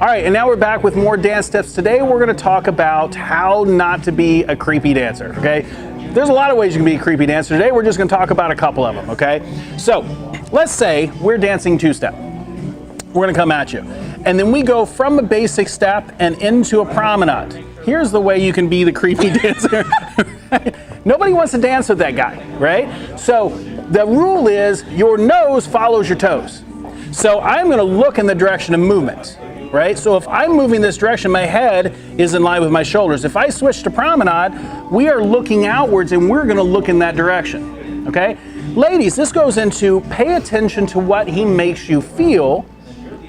All right, and now we're back with more dance tips. Today we're gonna talk about how not to be a creepy dancer, okay? There's a lot of ways you can be a creepy dancer. Today we're just gonna talk about a couple of them, okay? So, let's say we're dancing two-step. We're gonna come at you. And then we go from a basic step and into a promenade. Here's the way you can be the creepy dancer. Nobody wants to dance with that guy, right? So the rule is your nose follows your toes. So I'm gonna look in the direction of movement, right? So if I'm moving this direction, my head is in line with my shoulders. If I switch to promenade, we are looking outwards and we're gonna look in that direction, okay? Ladies, this goes into pay attention to what he makes you feel,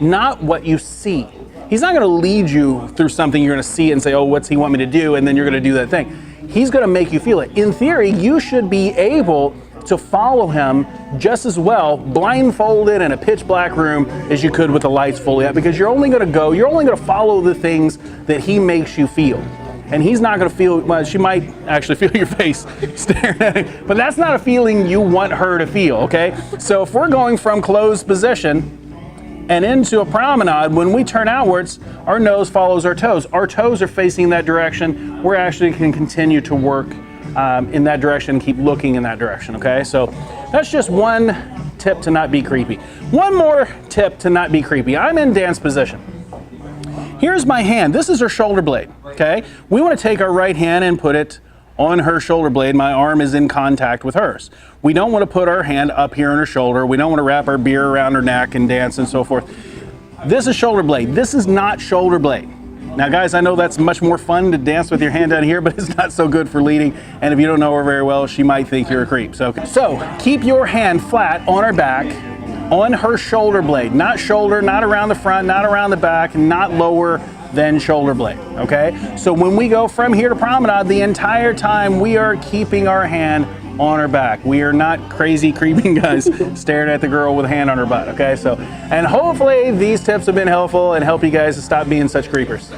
not what you see. He's not gonna lead you through something you're gonna see and say, oh, what's he want me to do? And then you're gonna do that thing. He's gonna make you feel it. In theory, you should be able to follow him just as well, blindfolded in a pitch black room, as you could with the lights fully up, because you're only gonna follow the things that he makes you feel. And he's not gonna feel, well, she might actually feel your face staring at him, but that's not a feeling you want her to feel, okay? So if we're going from closed position and into a promenade, when we turn outwards, our nose follows our toes. Our toes are facing that direction. We're actually can continue to work in that direction, keep looking in that direction, okay? So that's just one tip to not be creepy. One more tip to not be creepy. I'm in dance position. Here's my hand. This is her shoulder blade, okay? We want to take our right hand and put it on her shoulder blade. My arm is in contact with hers. We don't want to put our hand up here on her shoulder. We don't want to wrap our beer around her neck and dance and so forth. This is shoulder blade. This is not shoulder blade. Now guys, I know that's much more fun to dance with your hand down here, but it's not so good for leading. And if you don't know her very well, she might think you're a creep. So keep your hand flat on her back, on her shoulder blade. Not shoulder, not around the front, not around the back, not lower than shoulder blade, okay? So when we go from here to promenade, the entire time we are keeping our hand on her back. We are not crazy creeping guys staring at the girl with a hand on her butt, okay? So, and hopefully these tips have been helpful and help you guys to stop being such creepers.